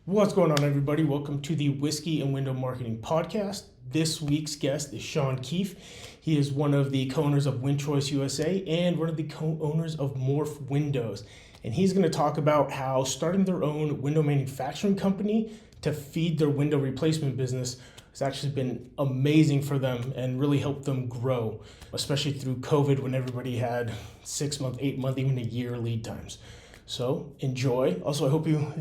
What's going on, everybody? Welcome to the Whiskey and Window Marketing Podcast. This week's guest is Shaun Keefe. He is one of the co-owners of WinChoice USA and one of the co-owners of Morph Windows. And he's going to talk about how starting their own window manufacturing company to feed their window replacement business has actually been amazing for them and really helped them grow, especially through COVID when everybody had 6 month, 8 month, even a year lead times. So enjoy. Also, I hope you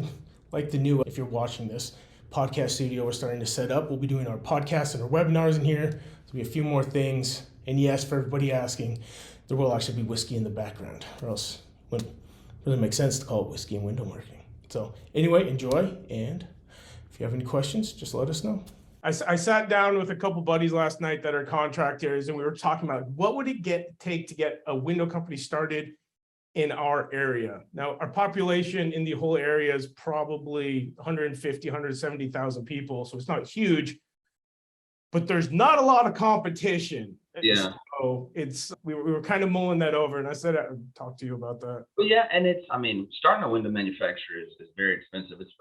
like the new, if you're watching this, podcast studio we're starting to set up. We'll be doing our podcasts and our webinars in here. There'll be a few more things. And yes, for everybody asking, there will actually be whiskey in the background, or else it wouldn't really make sense to call it whiskey and window marketing. So anyway, enjoy. And if you have any questions, just let us know. I sat down with a couple buddies last night that are contractors, and we were talking about what would it take to get a window company started in our area. Now, our population in the whole area is probably 150, 170,000 people. So it's not huge, but there's not a lot of competition. Yeah. So we were kind of mulling that over, and I said I'd talk to you about that. Well, yeah, and starting a window manufacturer is very expensive. It's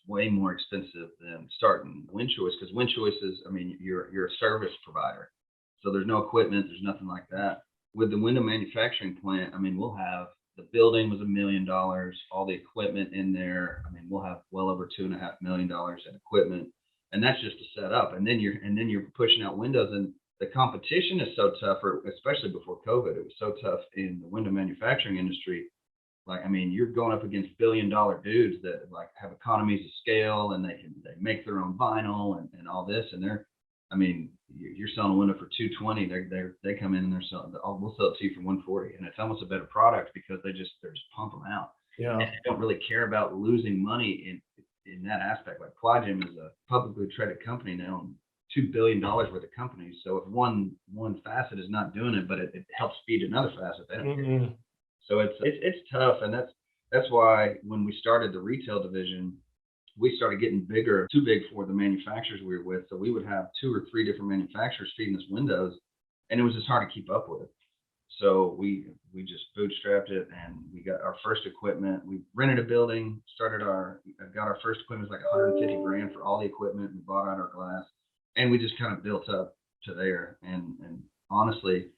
way more expensive than starting WinChoice, because WinChoice is, you're a service provider. So there's no equipment, there's nothing like that. With the window manufacturing plant, we'll have, the building was $1 million, all the equipment in there. We'll have well over $2.5 million in equipment, and that's just to set up. And then you're pushing out windows, and the competition is so tough, especially before COVID. It was so tough in the window manufacturing industry. You're going up against billion-dollar dudes that have economies of scale, and they make their own vinyl and all this, and you're selling a window for $220. They come in and we'll sell it to you for $140, and it's almost a better product because they just pump them out. Yeah, and they don't really care about losing money in that aspect. Like Plygym is a publicly traded company now, $2 billion worth of companies. So if one facet is not doing it, but it helps feed another facet, they don't care. So it's tough, and that's why when we started the retail division, we started getting too big for the manufacturers we were with. So we would have 2 or 3 different manufacturers feeding us windows, and it was just hard to keep up with. So we just bootstrapped it, and we got our first equipment. We rented a building, got our first equipment. It was like $150,000 for all the equipment. We bought out our glass, and we just kind of built up to there. And honestly,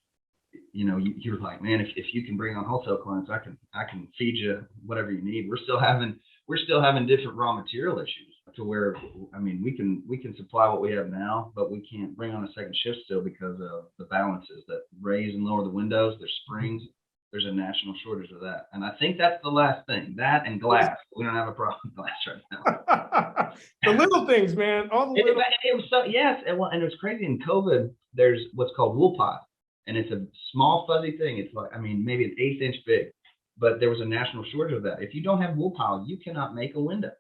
you're like, man, if you can bring on wholesale clients, I can feed you whatever you need. We're still having different raw material issues to where, we can supply what we have now, but we can't bring on a second shift still because of the balances that raise and lower the windows. There's springs. There's a national shortage of that. And I think that's the last thing, that and glass. We don't have a problem with glass right now. The little things, man. All the little. It was so, yes. And it was crazy in COVID. There's what's called wool pile. And it's a small fuzzy thing. It's like, maybe an 1/8 inch big, but there was a national shortage of that. If you don't have wool pile, you cannot make a window.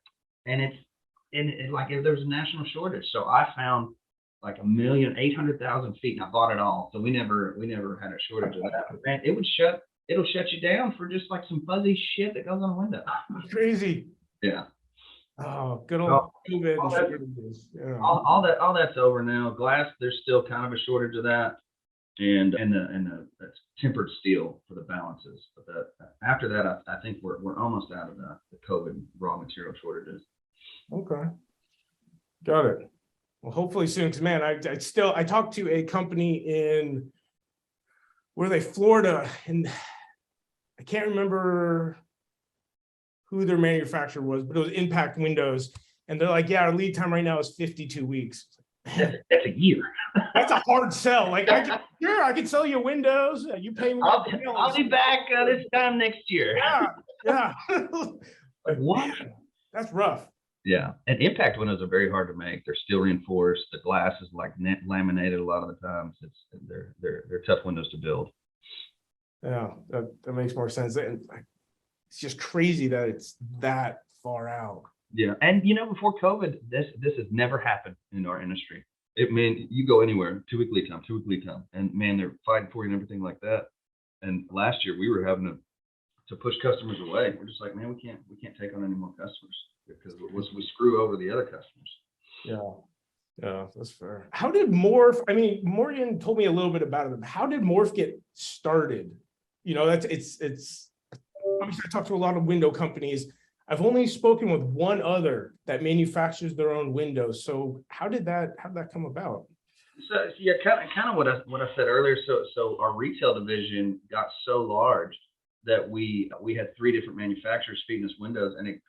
And if there's a national shortage. So I found like 1,800,000 feet, and I bought it all. So we never had a shortage of that. And it'll shut you down for just like some fuzzy shit that goes on a window. Crazy. Yeah. Oh, good old COVID. All that's over now. Glass, there's still kind of a shortage of that. And that's tempered steel for the balances. But after that, I think we're almost out of the COVID raw material shortages. Okay, got it. Well, hopefully soon, because man, I talked to a company in Florida, and I can't remember who their manufacturer was, but it was Impact Windows, and they're like, yeah, our lead time right now is 52 weeks. That's a year. That's a hard sell. Like, I can sell you Windows. You pay me. I'll be back this time next year. Yeah. Like, what? That's rough. Yeah, and Impact windows are very hard to make. They're steel reinforced. The glass is like laminated a lot of the times. They're tough windows to build. Yeah, that makes more sense. And it's just crazy that it's that far out. Yeah, and before COVID, this has never happened in our industry. You go anywhere, 2 week lead time, and man, they're fighting for you and everything like that. And last year we were having to push customers away. We're just like, man, we can't take on any more customers because we screw over the other customers. Yeah, that's fair. How did Morph? Morgan told me a little bit about it. How did Morph get started? It's. Obviously, I talked to a lot of window companies. I've only spoken with one other that manufactures their own windows. So how did that come about? So yeah, kind of what I said earlier. So our retail division got so large that we had three different manufacturers feeding us windows, and it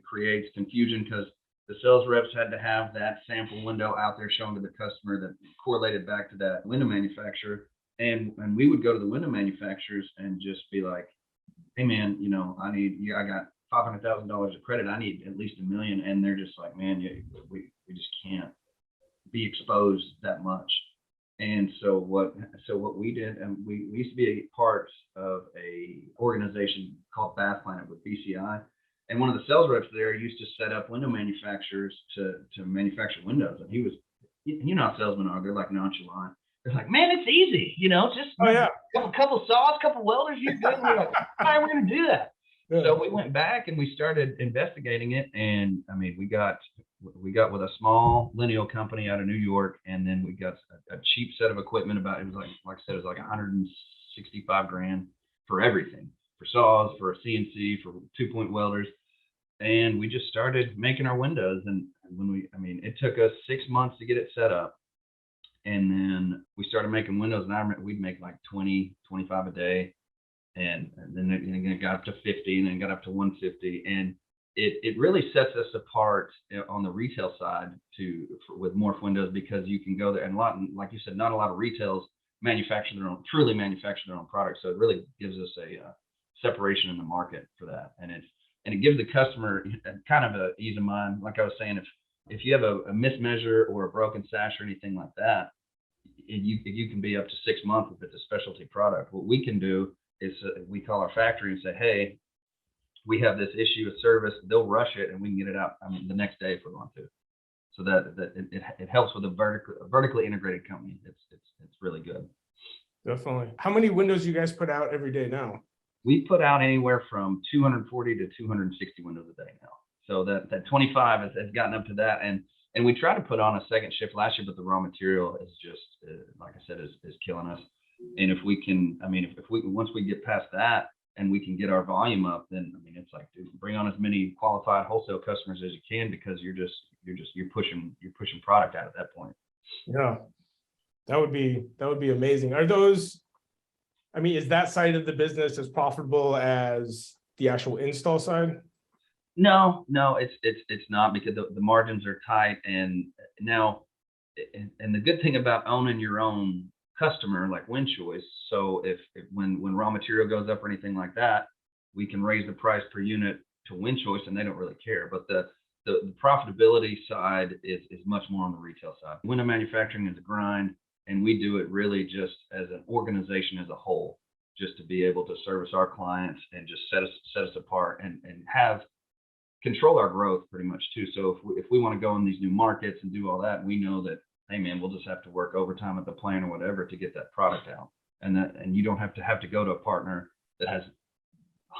creates confusion because the sales reps had to have that sample window out there showing to the customer that correlated back to that window manufacturer. And we would go to the window manufacturers and just be like, hey man, I got $500,000 of credit. I need at least 1 million. And they're just like, man, yeah, we just can't be exposed that much. And so what we did, and we used to be a part of a organization called Bath Planet with BCI. And one of the sales reps there used to set up window manufacturers to manufacture windows. And he was, how salesmen are, they're like nonchalant. They're like, man, it's easy, just Oh yeah. couple saws, couple welders, you're good. And we're like, how are we going to do that? Yeah. So we went back and we started investigating it. And I mean, we got with a small lineal company out of New York, and then we got a cheap set of equipment. It was like I said, it was like 165 grand for everything, for saws, for a CNC, for 2-point welders. And we just started making our windows. And it took us 6 months to get it set up. And then we started making windows, and I remember we'd make like 20, 25 a day. And then it got up to 50, and then got up to 150. And it really sets us apart on the retail side with Morph Windows, because you can go there, and like you said, not a lot of retails truly manufacture their own products. So it really gives us a separation in the market for that. And it gives the customer kind of a ease of mind. Like I was saying, if you have a mismeasure or a broken sash or anything like that, you can be up to 6 months if it's a specialty product. What we can do is we call our factory and say, hey, we have this issue of service. They'll rush it, and we can get it out the next day if we want to. So that it helps with a vertically integrated company. It's really good. Definitely. How many windows you guys put out every day now? We put out anywhere from 240 to 260 windows a day now. So that 25 has gotten up to that, and we tried to put on a second shift last year, but the raw material is just like I said, is killing us. And if we can, once we get past that and we can get our volume up, then it's like, dude, bring on as many qualified wholesale customers as you can, because you're pushing product out at that point. Yeah, that would be amazing. Is that side of the business as profitable as the actual install side? No, it's not, because the margins are tight. And now, and the good thing about owning your own customer like WinChoice, so if when raw material goes up or anything like that, we can raise the price per unit to WinChoice, and they don't really care. But the profitability side is much more on the retail side. Window manufacturing is a grind, and we do it really just as an organization as a whole, just to be able to service our clients and just set us apart and have control our growth pretty much too. So if we want to go in these new markets and do all that, we know that, hey man, we'll just have to work overtime at the plant or whatever to get that product out. And you don't have to go to a partner that has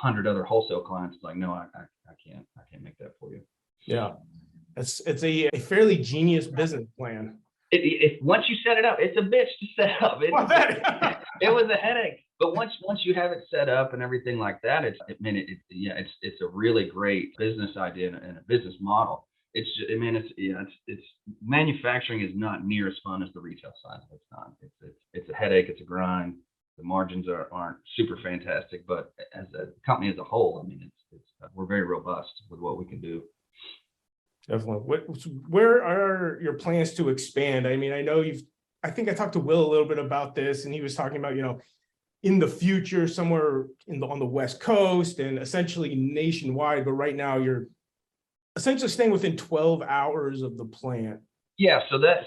100 other wholesale clients. It's like, no, I can't make that for you. Yeah, it's a fairly genius business plan. Once you set it up, it's a bitch to set up. It was a headache. But once you have it set up and everything like that, it's a really great business idea and a business model. It's manufacturing is not near as fun as the retail side. It's not. It's a headache. It's a grind. The margins aren't super fantastic, but as a company as a whole, we're very robust with what we can do. Definitely. Where are your plans to expand? I know I think I talked to Will a little bit about this, and he was talking about, in the future, somewhere on the West Coast and essentially nationwide. But right now you're essentially staying within 12 hours of the plant. Yeah.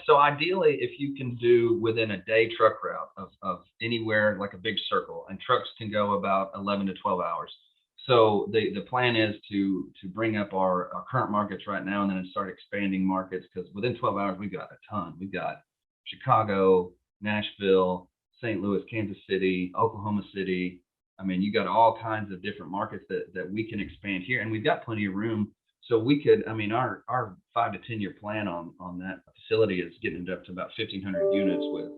So ideally, if you can do within a day truck route of anywhere, like a big circle, and trucks can go about 11 to 12 hours. So the plan is to bring up our current markets right now, and then start expanding markets, because within 12 hours, we've got a ton. We've got Chicago, Nashville, St. Louis, Kansas City, Oklahoma City. You got all kinds of different markets that we can expand here, and we've got plenty of room. So we could, our 5 to 10 year plan on that facility is getting it up to about 1,500 units with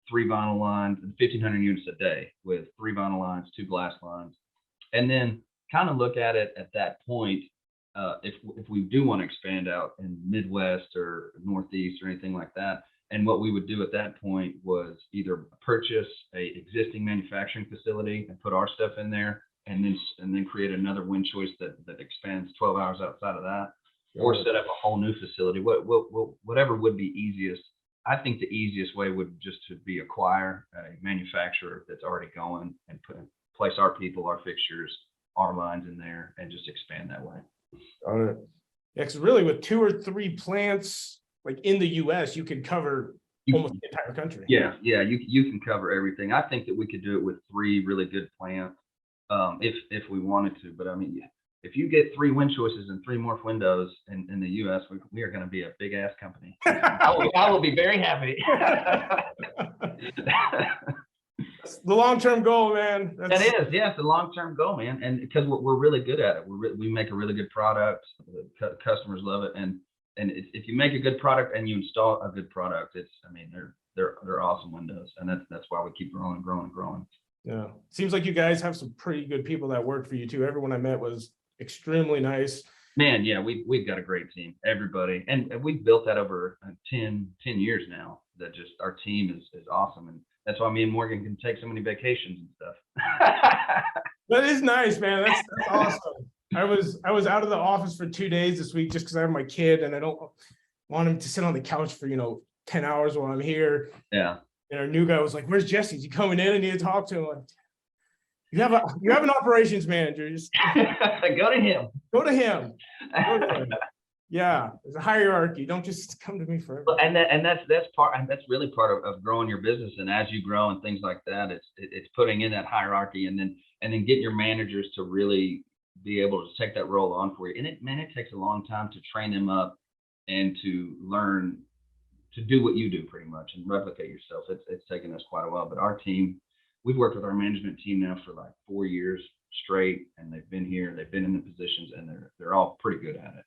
3 vinyl lines, and 1,500 units a day with 3 vinyl lines, 2 glass lines. And then kind of look at it at that point if we do want to expand out in Midwest or Northeast or anything like that. And what we would do at that point was either purchase a existing manufacturing facility and put our stuff in there, and then create another wind choice that expands 12 hours outside of that, or set up a whole new facility. Whatever would be easiest. I think the easiest way would just to be acquire a manufacturer that's already going and place our people, our fixtures, our lines in there, and just expand that way. Yeah, because really with 2 or 3 plants like in the US, you could cover almost the entire country. Yeah, you can cover everything. I think that we could do it with 3 really good plants, if we wanted to. But I mean, if you get 3 wind choices and 3 Morph Windows in the US, we are going to be a big ass company. I will be very happy. The long-term goal, man. That is, yeah, it's the long-term goal, man. And because we're really good at it, we make a really good product. The customers love it, and if you make a good product and you install a good product, they're awesome windows, and that's why we keep growing and growing and growing. Yeah, seems like you guys have some pretty good people that work for you too. Everyone I met was extremely nice. Man, yeah, we've got a great team, everybody, and we've built that over 10 years now. That just our team is awesome, and that's why me and Morgan can take so many vacations and stuff. That is nice, man. That's awesome. I was out of the office for 2 days this week just because I have my kid and I don't want him to sit on the couch for 10 hours while I'm here. Yeah. And our new guy was like, "Where's Jesse? Is he coming in? I need to talk to him." Like, you have an operations manager. Just go to him. Go to him. Yeah, there's a hierarchy. Don't just come to me for everything. And that's really part of growing your business. And as you grow and things like that, it's putting in that hierarchy, and then getting your managers to really be able to take that role on for you. And it takes a long time to train them up and to learn to do what you do pretty much and replicate yourself. It's taken us quite a while, but our team, we've worked with our management team now for like 4 years straight, and they've been here, they've been in the positions, and they're all pretty good at it.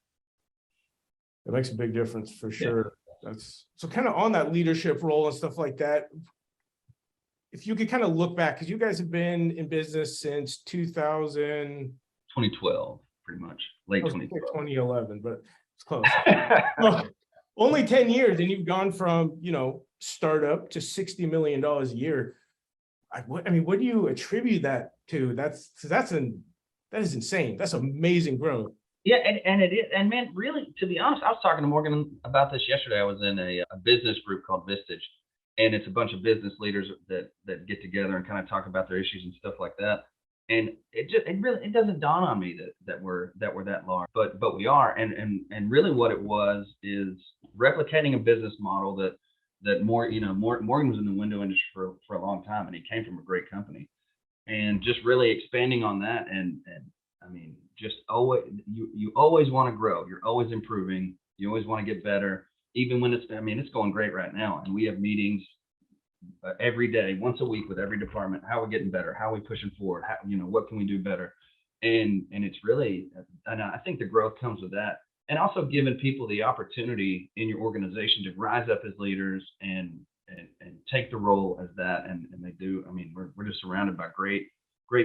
It makes a big difference for sure. Yeah. That's so kind of on that leadership role and stuff like that. If you could kind of look back, because you guys have been in business since 2012, pretty much late 2011, but it's close. Well, only 10 years, and you've gone from startup to $60 million a year. What do you attribute that to? That is insane. That's amazing growth. Yeah, and it is. And man, really, to be honest, I was talking to Morgan about this yesterday. I was in a business group called Vistage, and it's a bunch of business leaders that get together and kind of talk about their issues and stuff like that. And it doesn't dawn on me that we're that large, but we are. And really what it was is replicating a business model that Morgan was in the window industry for a long time, and he came from a great company, and just really expanding on that. And I mean, just always, you always want to grow. You're always improving. You always want to get better, even when it's going great right now. And we have meetings every day, once a week, with every department. How we're getting better, how we're pushing forward, how, what can we do better? And it's really, and I think the growth comes with that. And also giving people the opportunity in your organization to rise up as leaders and take the role as that. And they do. I mean, we're just surrounded by great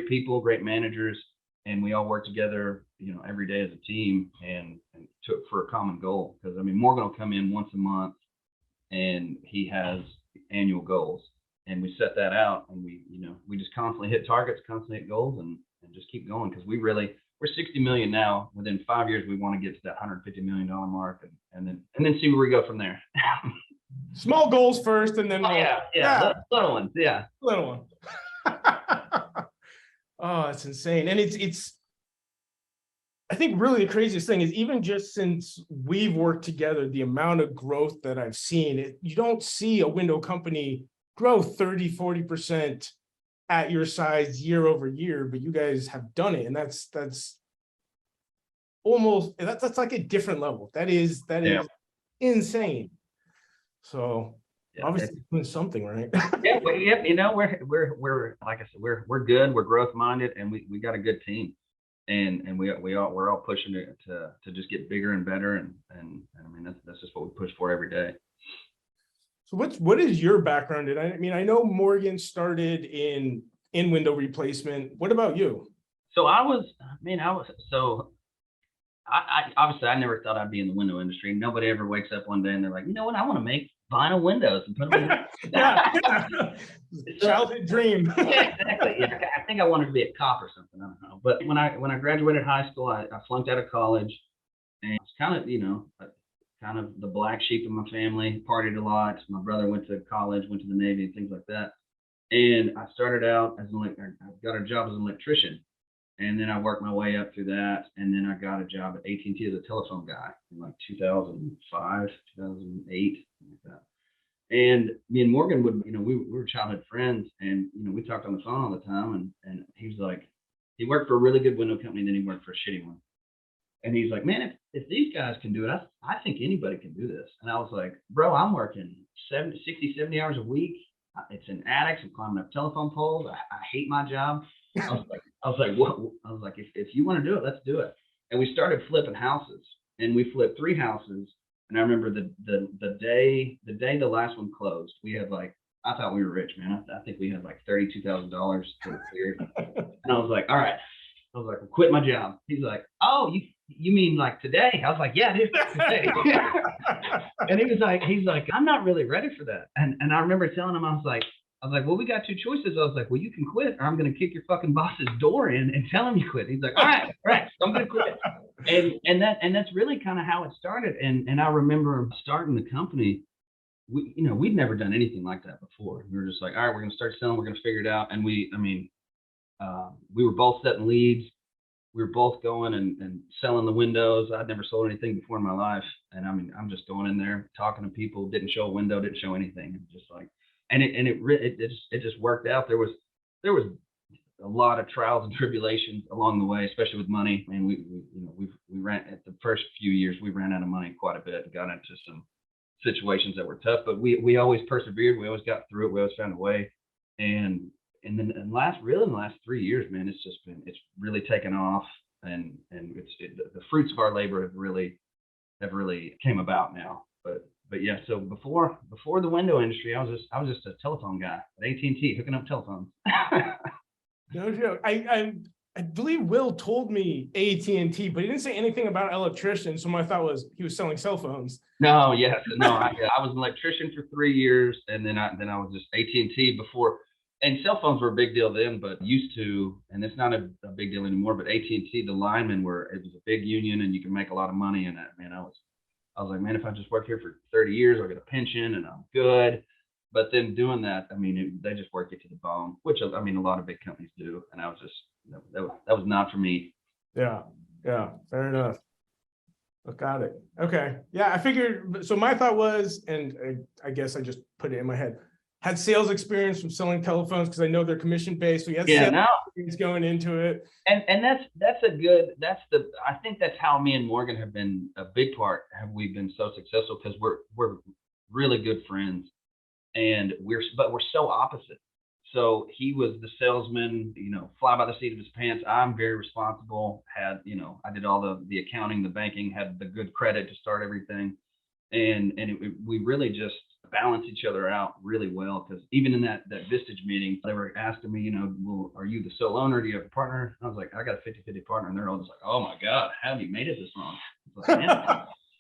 people, great managers, and we all work together, every day as a team and for a common goal. Because Morgan will come in once a month, and he has annual goals, and we set that out, and we just constantly hit targets, constantly hit goals, and just keep going, because we're 60 million now. Within 5 years, we want to get to that $150 million mark, and then see where we go from there. Small goals first, and then little ones, little one. Oh, it's insane. And it's I think really the craziest thing is, even just since we've worked together, the amount of growth that I've seen, you don't see a window company grow 30-40% at your size year over year, but you guys have done it. And that's like a different level. That is insane. So obviously doing something right. We're like I said, we're good. We're growth minded, and we got a good team, and we're all pushing to just get bigger and better, and that's just what we push for every day. So what is your background in? I know Morgan started in window replacement. What about you? So obviously I never thought I'd be in the window industry. Nobody ever wakes up one day and they're like, you know what, I want to make vinyl windows and put them in. Yeah. Childhood dream. Yeah, exactly. Yeah, I think I wanted to be a cop or something. I don't know. But when I graduated high school, I flunked out of college, and it's kind of, kind of the black sheep of my family. Partied a lot. My brother went to college, went to the Navy, and things like that. And I started out as I got a job as an electrician, and then I worked my way up through that, and then I got a job at AT&T as a telephone guy in like 2005, 2008, something like that. And me and Morgan would, we were childhood friends, and we talked on the phone all the time. And he was like, he worked for a really good window company, and then he worked for a shitty one. And he's like, man, if these guys can do it, I think anybody can do this. And I was like, bro, I'm working 70 hours a week. It's in attics. I'm climbing up telephone poles. I hate my job. I was like, what? I was like, if you want to do it, let's do it. And we started flipping houses, and we flipped 3 houses. And I remember the day the last one closed, we had like, I thought we were rich, man. I think we had like $32,000 to clear. And I was like, all right. I was like, well, quit my job. He's like, oh, you mean like today? I was like, yeah, dude, today. And he's like, I'm not really ready for that. And I remember telling him, I was like, well, we got 2 choices. I was like, well, you can quit, or I'm going to kick your fucking boss's door in and tell him you quit. He's like, all right, I'm going to quit. And that's really kind of how it started. And I remember starting the company. We'd never done anything like that before. We were just like, all right, we're going to start selling. We're going to figure it out. And we were both setting leads. We were both going and selling the windows. I'd never sold anything before in my life. And I'm just going in there, talking to people, didn't show a window, didn't show anything. Just like, and it just worked out. There was a lot of trials and tribulations along the way, especially with money. And we ran at the first few years, we ran out of money quite a bit and got into some situations that were tough, but we always persevered. We always got through it. We always found a way. And then in the last 3 years, man, it's really taken off, and the fruits of our labor have really came about now. But yeah, so before the window industry, I was just a telephone guy at AT&T hooking up telephones. No joke. I believe Will told me AT&T, but he didn't say anything about electrician. So my thought was he was selling cell phones. No, yes, no. I was an electrician for 3 years, and then I was just AT&T before. And cell phones were a big deal then, but used to, and it's not a big deal anymore. But AT&T, the linemen it was a big union, and you can make a lot of money in that. Man, I was like, man, if I just work here for 30 years, I'll get a pension and I'm good. But then doing that, they just work you to the bone, which a lot of big companies do. And I was just, that was not for me. Yeah, fair enough. Got it. Okay. Yeah, I figured. So my thought was, and I guess I just put it in my head, had sales experience from selling telephones because I know they're commission based. So you had sales experience going into it. And I think that's how me and Morgan have been a big part. Have we been so successful because we're really good friends, and we're so opposite. So he was the salesman, fly by the seat of his pants. I'm very responsible. I did all the accounting, the banking, had the good credit to start everything, and we really just balance each other out really well. Because even in that Vistage meeting, they were asking me, well, are you the sole owner? Do you have a partner? I was like, I got a 50-50 partner, and they're all just like, oh my God, how have you made it this long?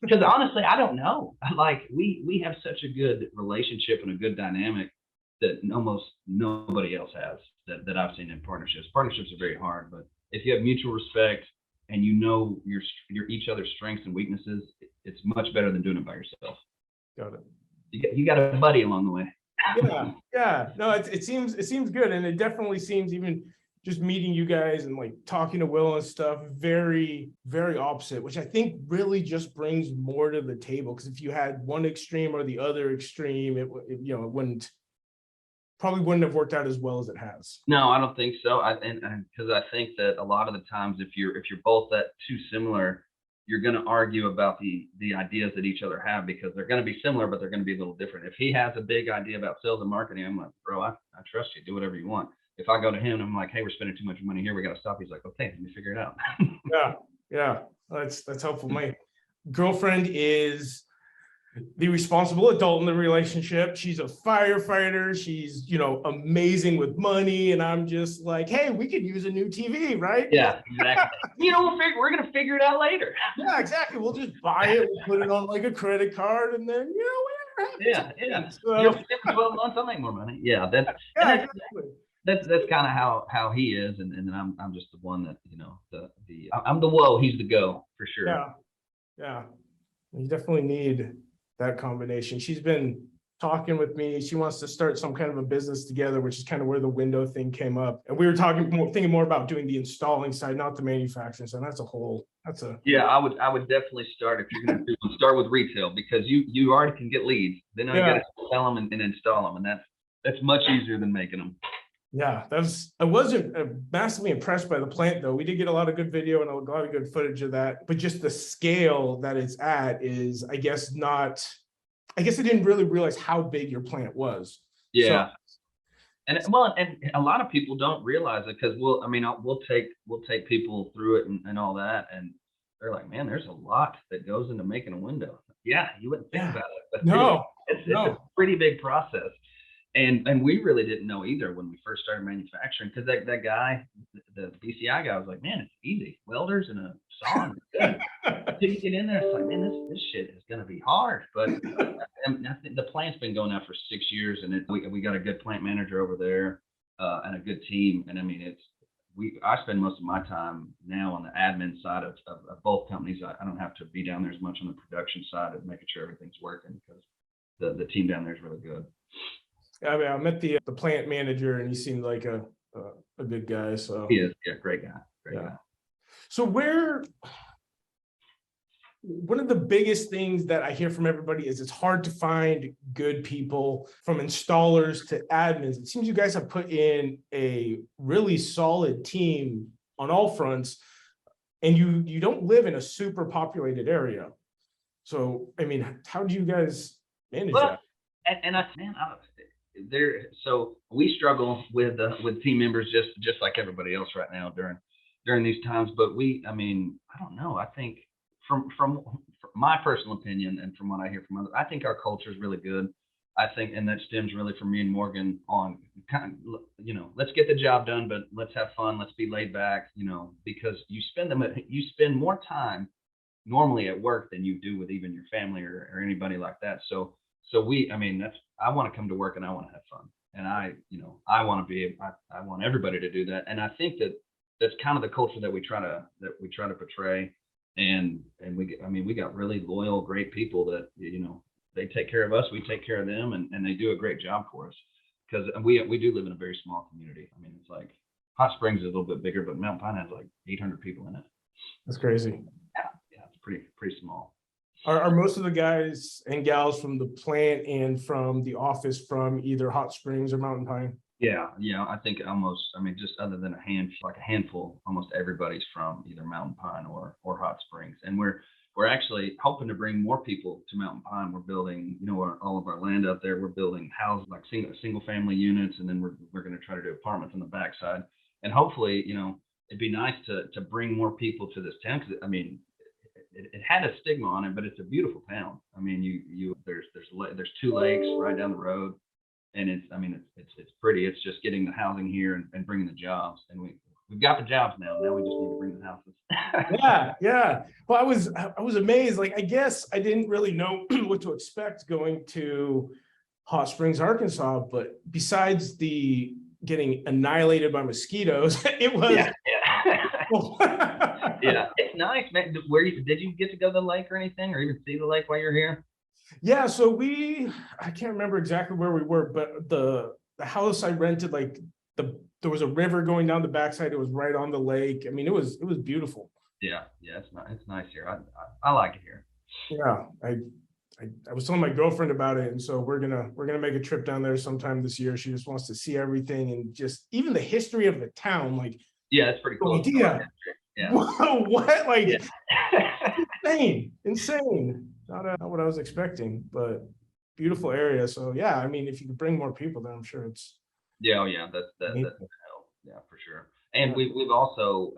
Because honestly, I don't know. Like we have such a good relationship and a good dynamic that almost nobody else has that I've seen in partnerships. Partnerships are very hard, but if you have mutual respect and your each other's strengths and weaknesses, it's much better than doing it by yourself. Got it. You got a buddy along the way. Yeah. No, it seems good, and it definitely seems, even just meeting you guys and like talking to Will and stuff, very, very opposite, which I think really just brings more to the table. Because if you had one extreme or the other extreme, it probably wouldn't have worked out as well as it has. No, I don't think so. Because I think that a lot of the times, if you're both that too similar, you're going to argue about the ideas that each other have, because they're going to be similar, but they're going to be a little different. If he has a big idea about sales and marketing, I'm like, bro, I trust you. Do whatever you want. If I go to him and I'm like, hey, we're spending too much money here, we got to stop. He's like, okay, let me figure it out. Yeah. That's helpful. My girlfriend is the responsible adult in the relationship. She's a firefighter. She's, amazing with money. And I'm just like, hey, we could use a new TV, right? Yeah, exactly. We're gonna figure it out later. Yeah, exactly. We'll just buy it, we'll put it on like a credit card, and then Yeah, yeah. So, For 12 months, I'll make more money. Yeah, that's yeah, and exactly. that's kind of how he is, and then I'm just the one that I'm the whoa, he's the go for sure. Yeah, yeah. You definitely need that combination. She's been talking with me. She wants to start some kind of a business together, which is kind of where the window thing came up. And we were thinking more about doing the installing side, not the manufacturing side. Yeah, I would definitely start, if you're gonna start with retail, because you already can get leads. Then I got to sell them and install them, and that's much easier than making them. Yeah, I wasn't massively impressed by the plant though. We did get a lot of good video and a lot of good footage of that, but just the scale that it's at is, I guess I didn't really realize how big your plant was. Yeah. And a lot of people don't realize it, because we'll take people through it and all that, and they're like, man, there's a lot that goes into making a window. Yeah, you wouldn't think about it, but it's a pretty big process. And we really didn't know either when we first started manufacturing, because that guy, the BCI guy, was like, man, it's easy. Welders and a saw, good. Until you get in there, it's like, man, this shit is gonna be hard. But I think the plant's been going now for 6 years, and we got a good plant manager over there, and a good team. And I mean, I spend most of my time now on the admin side of both companies. I don't have to be down there as much on the production side of making sure everything's working, because the team down there is really good. I mean, I met the plant manager, and he seemed like a good guy. So he is, yeah, great guy, guy. So one of the biggest things that I hear from everybody is it's hard to find good people, from installers to admins. It seems you guys have put in a really solid team on all fronts, and you don't live in a super populated area. So, I mean, how do you guys manage that? So we struggle with team members just like everybody else right now during these times. But I don't know. I think from my personal opinion, and from what I hear from others, I think our culture is really good. I think, and that stems really from me and Morgan on kind of, let's get the job done, but let's have fun. Let's be laid back, because you spend more time normally at work than you do with even your family or anybody like that. So I want to come to work and I want to have fun. And I want everybody to do that. And I think that's kind of the culture that we try to portray. And we got really loyal, great people that, they take care of us, we take care of them, and they do a great job for us, because we do live in a very small community. I mean, it's like Hot Springs is a little bit bigger, but Mountain Pine has like 800 people in it. That's crazy. Yeah, it's pretty small. Are most of the guys and gals from the plant and from the office from either Hot Springs or Mountain Pine? Yeah, I think just other than a handful, almost everybody's from either Mountain Pine or Hot Springs. And we're actually hoping to bring more people to Mountain Pine. We're building, all of our land out there. We're building houses, like single family units, and then we're going to try to do apartments on the backside. And hopefully, it'd be nice to bring more people to this town, because it had a stigma on it, but it's a beautiful town. I mean, there's 2 lakes right down the road, and it's pretty. It's just getting the housing here and bringing the jobs, and we've got the jobs now. Now we just need to bring the houses. Yeah. Well, I was amazed. Like, I guess I didn't really know what to expect going to Hot Springs, Arkansas, but besides the getting annihilated by mosquitoes, it was. Yeah, it's nice, man. Did you get to go to the lake or anything, or even see the lake while you're here? Yeah, so I can't remember exactly where we were, but the house I rented, like there was a river going down the backside. It was right on the lake. I mean, it was beautiful. Yeah, it's nice here. I like it here. Yeah, I was telling my girlfriend about it, and so we're gonna make a trip down there sometime this year. She just wants to see everything, and just even the history of the town. Like, yeah, it's pretty cool. Yeah. What? Like, yeah. insane. Not what I was expecting, but beautiful area. So yeah, I mean, if you could bring more people there, I'm sure it's. Yeah, that's yeah, for sure. And we've also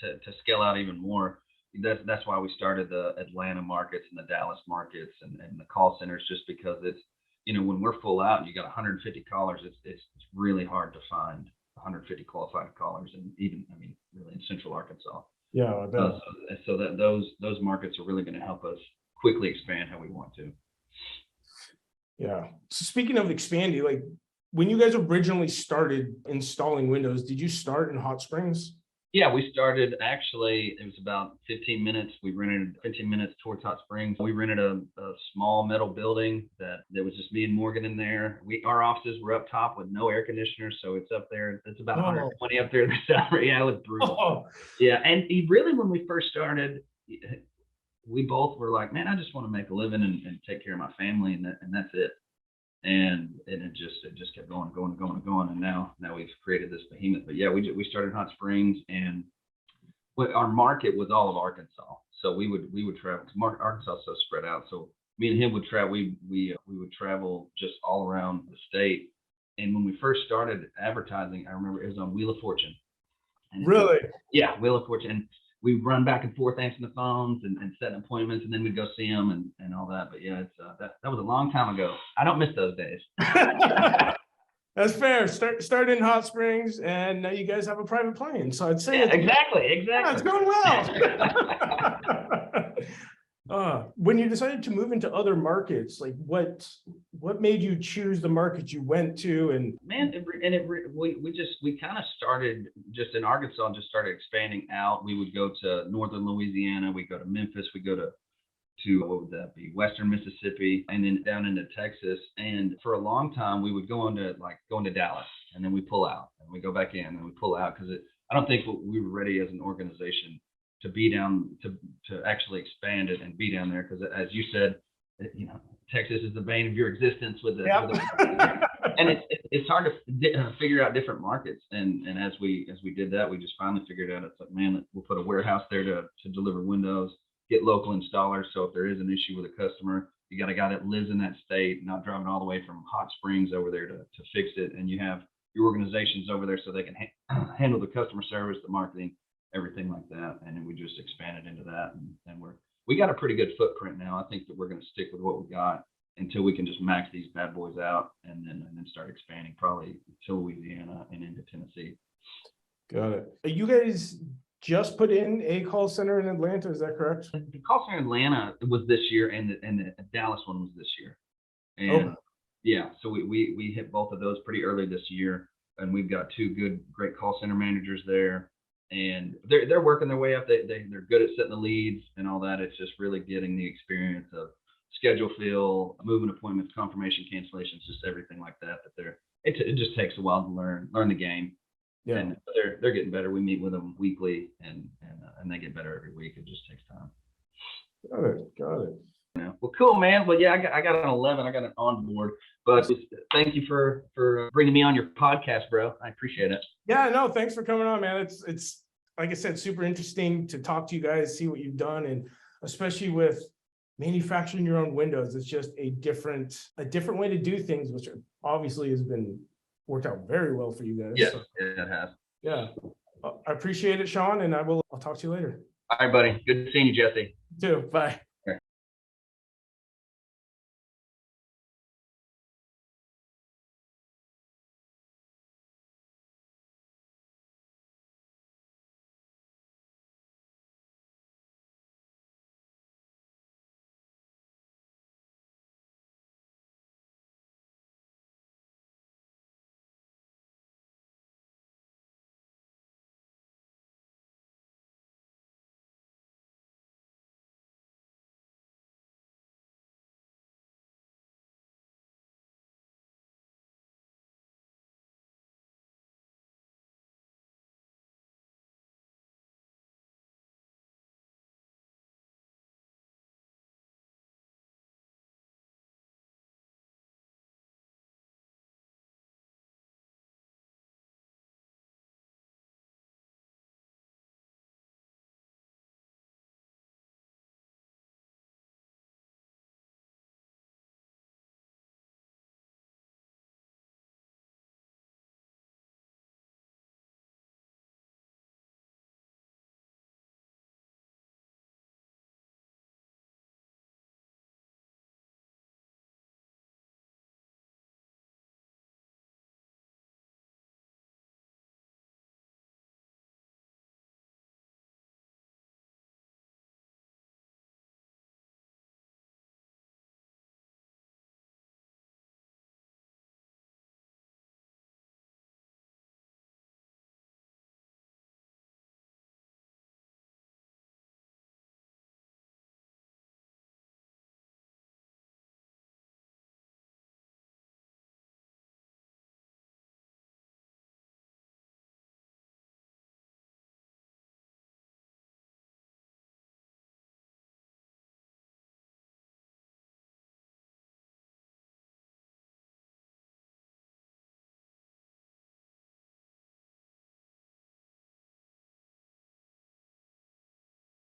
to scale out even more. that's why we started the Atlanta markets and the Dallas markets and the call centers, just because it's, when we're full out and you got 150 callers, it's really hard to find 150 qualified callers, and even, really in Central Arkansas. Yeah, I bet. So that those markets are really going to help us quickly expand how we want to. Yeah. So speaking of expanding, like when you guys originally started installing Windows, did you start in Hot Springs? Yeah, we started, actually, it was about 15 minutes. We rented 15 minutes towards Hot Springs. We rented a small metal building that there was just me and Morgan in there. Our offices were up top with no air conditioner, so it's up there. It's about 120 up there in the summer. Yeah, it was brutal. Oh. Yeah, and really, when we first started, we both were like, man, I just want to make a living and take care of my family, and that's it. And it just kept going, and now we've created this behemoth. But yeah, we started in Hot Springs, and our market was all of Arkansas. So we would travel, because Arkansas is so spread out. So me and him would travel. We would travel just all around the state. And when we first started advertising, I remember it was on Wheel of Fortune. Really? Yeah, Wheel of Fortune. And we run back and forth answering the phones and setting appointments, and then we'd go see them and all that. But yeah, it's that was a long time ago. I don't miss those days. That's fair. Start in Hot Springs, and now you guys have a private plane. So I'd say exactly. Yeah, it's going well. When you decided to move into other markets, like what made you choose the market you went to? And man, we kind of started just in Arkansas, just started expanding out. We would go to northern Louisiana, we go to Memphis, we go to what would that be, western Mississippi, and then down into Texas. And for a long time, we would go into Dallas, and then we pull out, and we go back in, and we pull out, because I don't think we were ready as an organization to be down to actually expand it and be down there, because as you said, Texas is the bane of your existence with the, Yep. and it's hard to figure out different markets. And as we did that, we just finally figured out, it's like, man, we'll put a warehouse there to deliver Windows, get local installers. So if there is an issue with a customer, you got a guy that lives in that state, not driving all the way from Hot Springs over there to fix it. And you have your organizations over there so they can handle the customer service, the marketing, everything like that. And then we just expanded into that, and we got a pretty good footprint now. I think that we're going to stick with what we got until we can just max these bad boys out, and then start expanding, probably to Louisiana and into Tennessee. Got it. You guys just put in a call center in Atlanta, is that correct? The call center in Atlanta was this year, and the Dallas one was this year. And yeah, so we hit both of those pretty early this year, and we've got two great call center managers there, and they're working their way up. They're good at setting the leads and all that. It's just really getting the experience of schedule fill, moving appointments, confirmation, cancellations, just everything like that. It just takes a while to learn the game. Yeah. And they're getting better. We meet with them weekly, and they get better every week. It just takes time. Got it. Yeah. Well, cool, man. Well, yeah, I got an 11. I got an on board. But thank you for bringing me on your podcast, bro. I appreciate it. Yeah, no, thanks for coming on, man. It's like I said, super interesting to talk to you guys, see what you've done, and especially with manufacturing your own windows. It's just a different way to do things, which obviously has been worked out very well for you guys. Yes, it has. Yeah. I appreciate it, Shaun, and I'll talk to you later. All right, buddy. Good seeing you, Jesse. You too. Bye.